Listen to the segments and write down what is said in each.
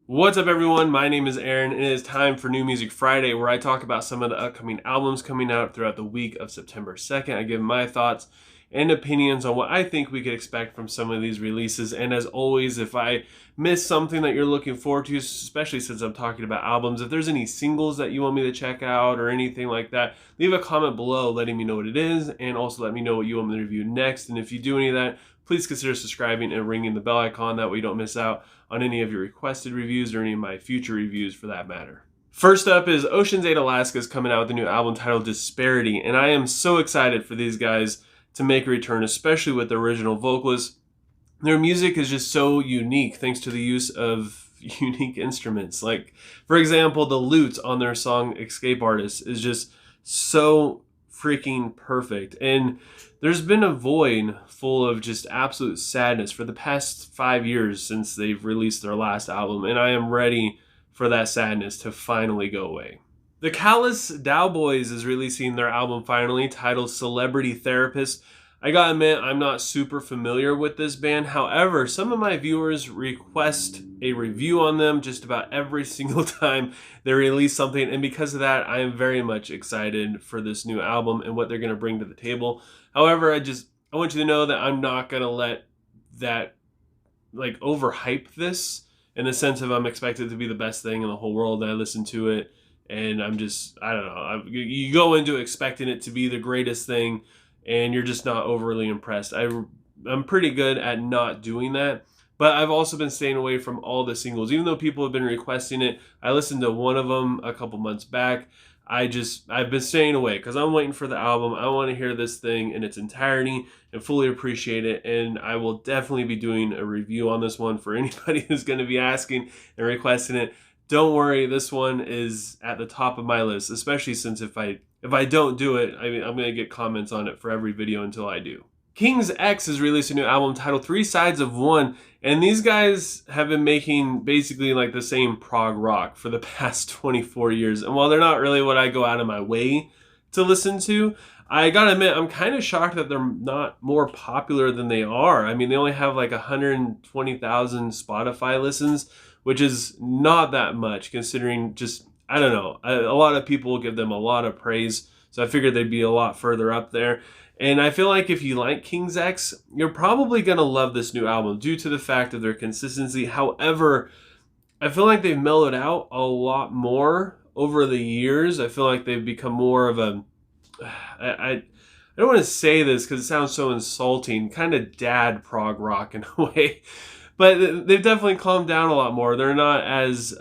What's up, everyone? My name is Aaron, and it is time for New Music Friday, where I talk about some of the upcoming albums coming out throughout the week of September 2nd. I give my thoughts and opinions on what I think we could expect from some of these releases. And as always, if I miss something that you're looking forward to, especially since I'm talking about albums, if there's any singles that you want me to check out or anything like that, leave a comment below letting me know what it is, and also let me know what you want me to review next. And if you do any of that, please consider subscribing and ringing the bell icon. That way you don't miss out on any of your requested reviews or any of my future reviews for that matter. First up is Ocean's 8 Alaska is coming out with a new album titled Disparity, and I am so excited for these guys to make a return, especially with the original vocalists. Their music is just so unique thanks to the use of unique instruments. Like, for example, the lute on their song Escape Artist is just so freaking perfect. And there's been a void full of just absolute sadness for the past 5 years since they've released their last album, and I am ready for that sadness to finally go away. The Callous Daoboys is releasing their album finally, titled Celebrity Therapist. I gotta admit, I'm not super familiar with this band. However, some of my viewers request a review on them just about every single time they release something. And because of that, I am very much excited for this new album and what they're going to bring to the table. However, I want you to know that I'm not going to let that overhype this in the sense of I'm expected to be the best thing in the whole world. I listen to it and I don't know. You go into expecting it to be the greatest thing, and you're just not overly impressed. I'm pretty good at not doing that, but I've also been staying away from all the singles. Even though people have been requesting it, I listened to one of them a couple months back. I've been staying away because I'm waiting for the album. I want to hear this thing in its entirety and fully appreciate it, and I will definitely be doing a review on this one for anybody who's going to be asking and requesting it. Don't worry, this one is at the top of my list, especially since if I don't do it, I'm going to get comments on it for every video until I do. King's X has released a new album titled 3 Sides of One, and these guys have been making basically like the same prog rock for the past 24 years. And while they're not really what I go out of my way to listen to, I gotta admit, I'm kind of shocked that they're not more popular than they are. I mean, they only have like 120,000 Spotify listens, which is not that much considering I don't know. A lot of people give them a lot of praise, so I figured they'd be a lot further up there. And I feel like if you like King's X, you're probably going to love this new album due to the fact of their consistency. However, I feel like they've mellowed out a lot more over the years. I feel like they've become more of a... I don't want to say this because it sounds so insulting, kind of dad prog rock in a way. But they've definitely calmed down a lot more. They're not as...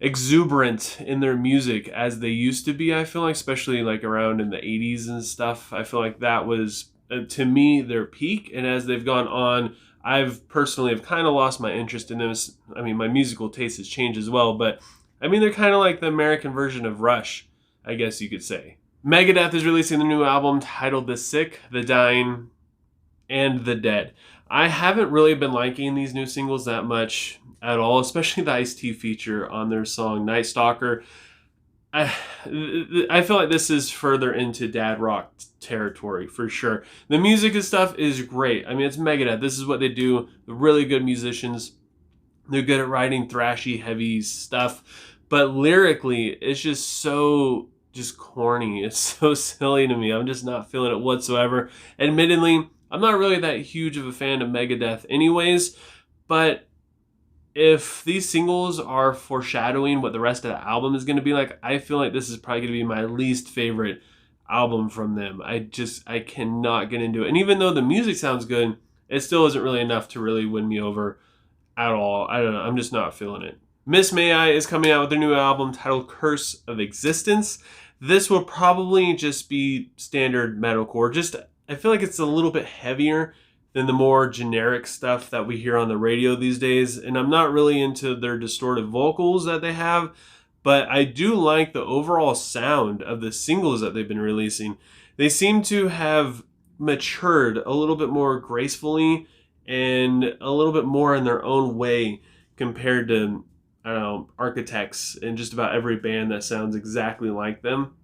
exuberant in their music as they used to be. I feel like, especially like around in the 80s and stuff, I feel like that was to me their peak, and as they've gone on, I've personally have kind of lost my interest in them. I mean, my musical taste has changed as well, but I mean, they're kind of like the American version of Rush, I guess you could say. Megadeth is releasing a new album titled The Sick, The Dying, and The Dead. I haven't really been liking these new singles that much at all, especially the Ice-T feature on their song Night Stalker. I feel like this is further into dad rock territory for sure. The music and stuff is great. I mean, it's Megadeth. This is what they do. They're really good musicians. They're good at writing thrashy, heavy stuff. But lyrically, it's just corny. It's so silly to me. I'm just not feeling it whatsoever. Admittedly, I'm not really that huge of a fan of Megadeth anyways, but if these singles are foreshadowing what the rest of the album is going to be like, I feel like this is probably going to be my least favorite album from them. I cannot get into it. And even though the music sounds good, it still isn't really enough to really win me over at all. I don't know. I'm just not feeling it. Miss May I is coming out with their new album titled Curse of Existence. This will probably just be standard metalcore. I feel like it's a little bit heavier than the more generic stuff that we hear on the radio these days. And I'm not really into their distorted vocals that they have, but I do like the overall sound of the singles that they've been releasing. They seem to have matured a little bit more gracefully and a little bit more in their own way compared to, I don't know, Architects and just about every band that sounds exactly like them.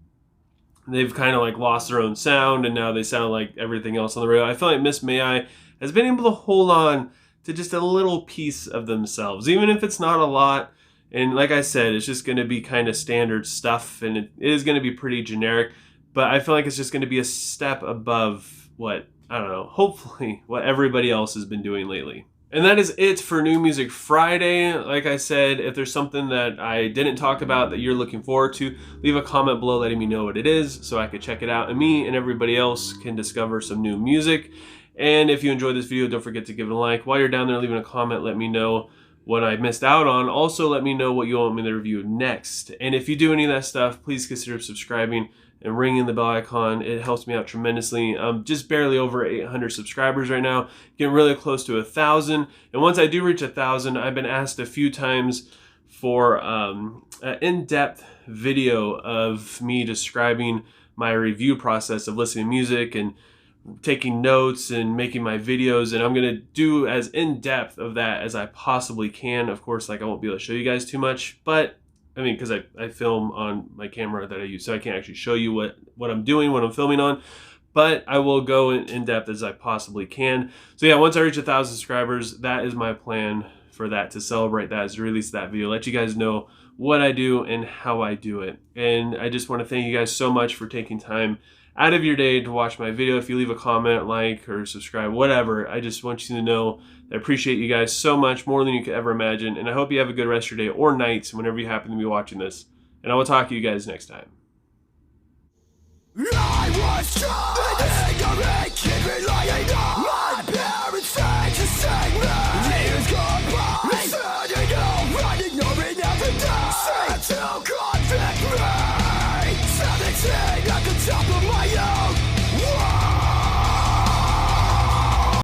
They've kind of like lost their own sound, and now they sound like everything else on the radio. I feel like Miss May I has been able to hold on to just a little piece of themselves, even if it's not a lot. And like I said, it's just going to be kind of standard stuff, and it is going to be pretty generic, but I feel like it's just going to be a step above what, I don't know, hopefully what everybody else has been doing lately. And that is it for New Music Friday. Like I said, if there's something that I didn't talk about that you're looking forward to, leave a comment below letting me know what it is so I could check it out and me and everybody else can discover some new music. And if you enjoyed this video, don't forget to give it a like. While you're down there leaving a comment, let me know what I missed out on. Also, let me know what you want me to review next. And if you do any of that stuff, please consider subscribing and ringing the bell icon. It helps me out tremendously. I'm just barely over 800 subscribers right now, getting really close to 1,000. And once I do reach 1,000, I've been asked a few times for an in-depth video of me describing my review process of listening to music and taking notes and making my videos, and I'm gonna do as in-depth of that as I possibly can. Of course, like, I won't be able to show you guys too much, but I mean, because I film on my camera that I use, so I can't actually show you what I'm doing, what I'm filming on, but I will go in depth as I possibly can. So yeah, once I reach 1,000 subscribers, that is my plan for that, to celebrate that, is to release that video, let you guys know what I do and how I do it. And I just want to thank you guys so much for taking time out of your day to watch my video. If you leave a comment, like, or subscribe, whatever, I just want you to know I appreciate you guys so much, more than you could ever imagine. And I hope you have a good rest of your day or night whenever you happen to be watching this. And I will talk to you guys next time. I was just an ignorant kid relying on my parents' to save me.